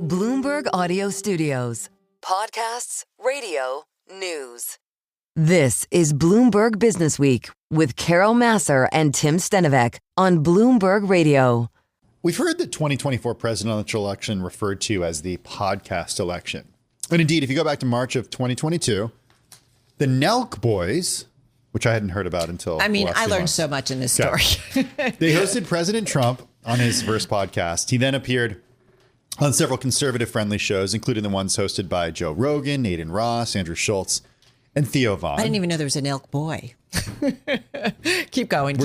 Bloomberg Audio Studios. Podcasts, radio, news. This is Bloomberg Businessweek with Carol Massar and Tim Stenovec on Bloomberg Radio. We've heard the 2024 presidential election referred to as the podcast election. And indeed, if you go back to March of 2022, the Nelk Boys, which I hadn't heard about until I learned so much in this story. They hosted President Trump on his first podcast. He then appeared on several conservative-friendly shows, including the ones hosted by Joe Rogan, Nathan Ross, Andrew Schultz, and Theo Vaughn. I didn't even know there was an elk boy. Keep going.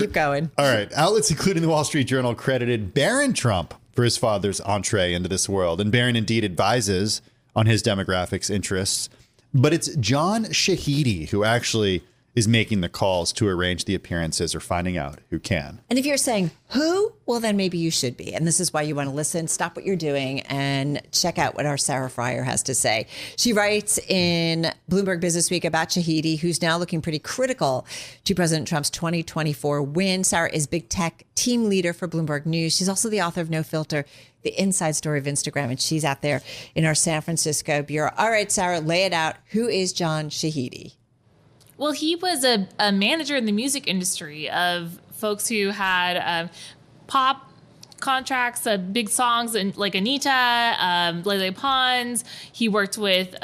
All right. Outlets including the Wall Street Journal credited Barron Trump for his father's entree into this world. And Barron indeed advises on his demographics interests. But it's John Shahidi who actually is making the calls to arrange the appearances or finding out who can. And if you're saying who, well, then maybe you should be. And this is why you want to listen, stop what you're doing, and check out what our Sarah Frier has to say. She writes in Bloomberg Businessweek about Shahidi, who's now looking pretty critical to President Trump's 2024 win. Sarah is big tech team leader for Bloomberg News. She's also the author of No Filter, the inside story of Instagram, and she's out there in our San Francisco bureau. All right, Sarah, lay it out. Who is John Shahidi? Well, he was a manager in the music industry of folks who had pop contracts, big songs, and like Anita, Lele Pons. He worked with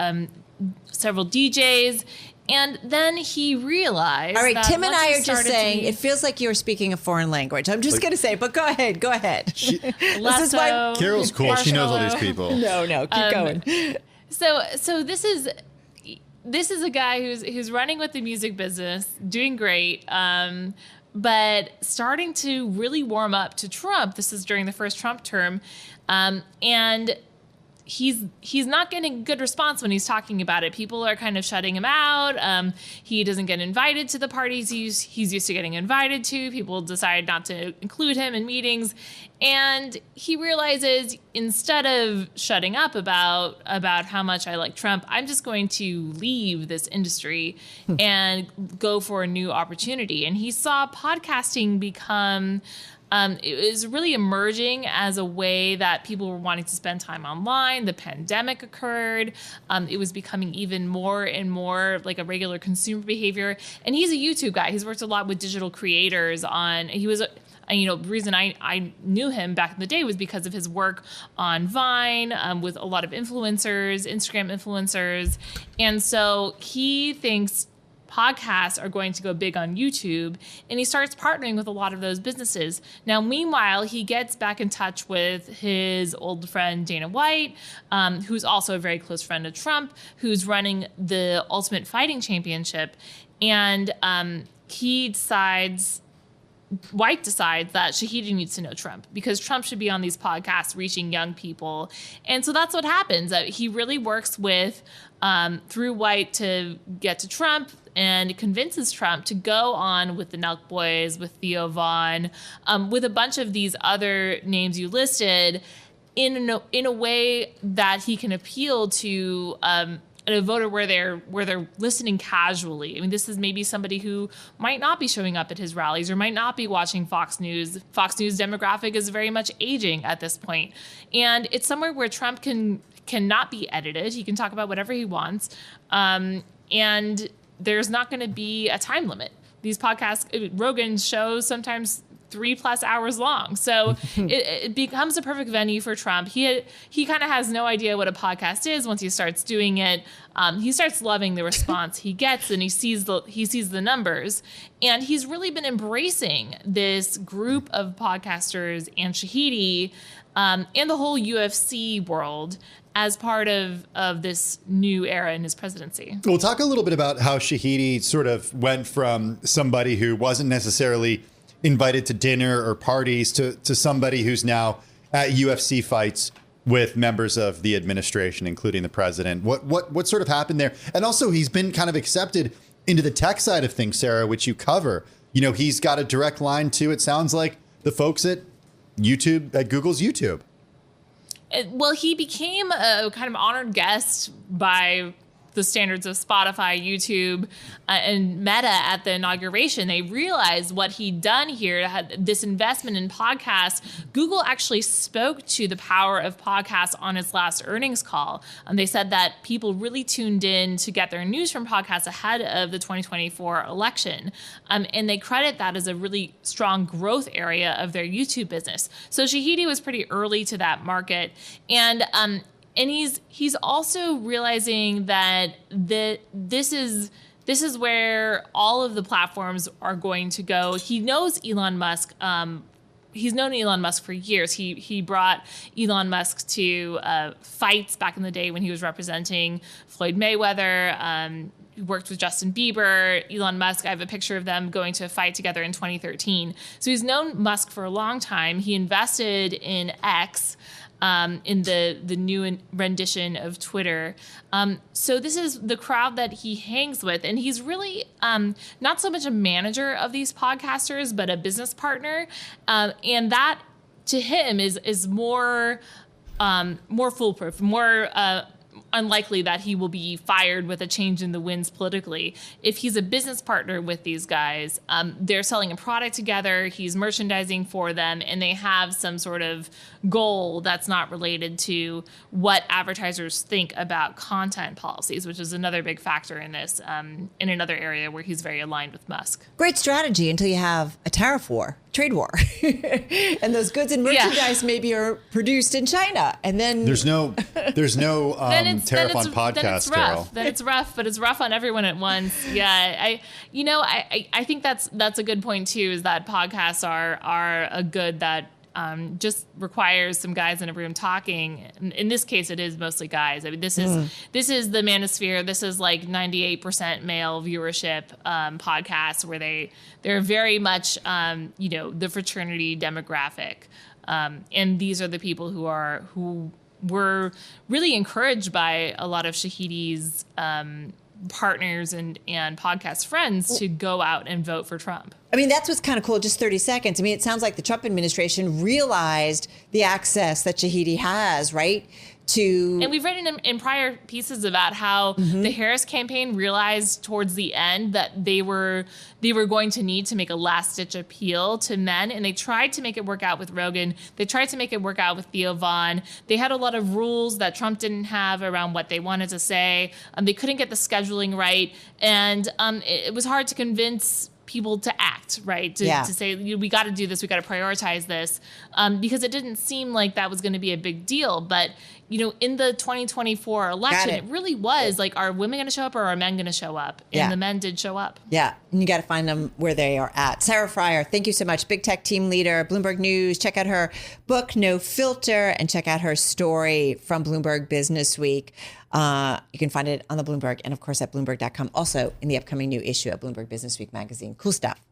several DJs. And then he realized. All right, Tim and I are just saying, it feels like you're speaking a foreign language. I'm just going to say, but go ahead. This is why Carol's cool. She knows all these people. No, keep going. So this is a guy who's running with the music business, doing great, but starting to really warm up to Trump. This is during the first Trump term, and he's not getting a good response when he's talking about it. People are kind of shutting him out. He doesn't get invited to the parties he's used to getting invited to. People decide not to include him in meetings. And he realizes instead of shutting up about how much I like Trump, I'm just going to leave this industry and go for a new opportunity. And he saw podcasting become it was really emerging as a way that people were wanting to spend time online. The pandemic occurred. It was becoming even more and more like a regular consumer behavior. And he's a YouTube guy. He's worked a lot with digital creators the reason I knew him back in the day was because of his work on Vine with a lot of influencers, Instagram influencers. And so he thinks podcasts are going to go big on YouTube, and he starts partnering with a lot of those businesses. Now, meanwhile, he gets back in touch with his old friend Dana White, who's also a very close friend of Trump, who's running the Ultimate Fighting Championship, and White decides that Shahidi needs to know Trump because Trump should be on these podcasts reaching young people. And so that's what happens. He really works with, through White to get to Trump and convinces Trump to go on with the Nelk Boys, with Theo Vaughn, with a bunch of these other names you listed in a way that he can appeal to a voter where they're listening casually. I mean, this is maybe somebody who might not be showing up at his rallies or might not be watching Fox News. Fox News demographic is very much aging at this point. And it's somewhere where Trump cannot be edited. He can talk about whatever he wants. And there's not going to be a time limit. These podcasts, Rogan's shows sometimes 3+ hours long. So it becomes a perfect venue for Trump. He kind of has no idea what a podcast is once he starts doing it. He starts loving the response he gets, and he sees the numbers. And he's really been embracing this group of podcasters and Shahidi and the whole UFC world as part of this new era in his presidency. We'll talk a little bit about how Shahidi sort of went from somebody who wasn't necessarily invited to dinner or parties to somebody who's now at UFC fights with members of the administration, including the president. What sort of happened there? And also, he's been kind of accepted into the tech side of things, Sarah, which you cover. He's got a direct line to, it sounds like, the folks at YouTube, at Google's YouTube. Well, he became a kind of honored guest by the standards of Spotify, YouTube, and Meta at the inauguration. They realized what he'd done here, had this investment in podcasts. Google actually spoke to the power of podcasts on its last earnings call. They said that people really tuned in to get their news from podcasts ahead of the 2024 election. And they credit that as a really strong growth area of their YouTube business. So Shahidi was pretty early to that market. And he's also realizing that this is where all of the platforms are going to go. He knows Elon Musk. He's known Elon Musk for years. He brought Elon Musk to fights back in the day when he was representing Floyd Mayweather. He worked with Justin Bieber, Elon Musk. I have a picture of them going to a fight together in 2013. So he's known Musk for a long time. He invested in X, in the new rendition of Twitter. So this is the crowd that he hangs with. And he's really not so much a manager of these podcasters, but a business partner. And that, to him, is more foolproof, more unlikely that he will be fired with a change in the winds politically. If he's a business partner with these guys, they're selling a product together, he's merchandising for them, and they have some sort of goal that's not related to what advertisers think about content policies, which is another big factor in this, in another area where he's very aligned with Musk. Great strategy until you have a tariff war, trade war. And those goods and merchandise maybe are produced in China. And then there's no tariff on podcasts, Carol. Then it's rough, but it's rough on everyone at once. Yeah. I think that's a good point too, is that podcasts are a good that just requires some guys in a room talking. In this case, it is mostly guys. I mean, this is the manosphere. This is like 98% male viewership podcasts where they're very much the fraternity demographic, and these are the people who were really encouraged by a lot of Shahidi's partners and podcast friends to go out and vote for Trump. I mean, that's what's kind of cool. Just 30 seconds. I mean, it sounds like the Trump administration realized the access that Shahidi has, right? And we've written in prior pieces about how the Harris campaign realized towards the end that they were going to need to make a last-ditch appeal to men, and they tried to make it work out with Rogan. They tried to make it work out with Theo Vaughn. They had a lot of rules that Trump didn't have around what they wanted to say. They couldn't get the scheduling right, and it was hard to convince people to act, right? To say, we got to do this, we got to prioritize this, because it didn't seem like that was going to be a big deal. But, in the 2024 election, it really was like, are women going to show up or are men going to show up? And the men did show up. Yeah. And you got to find them where they are at. Sarah Frier, thank you so much. Big tech team leader, Bloomberg News. Check out her book, No Filter, and check out her story from Bloomberg Businessweek. You can find it on the Bloomberg and, of course, at Bloomberg.com. Also in the upcoming new issue of Bloomberg Businessweek magazine. Cool stuff.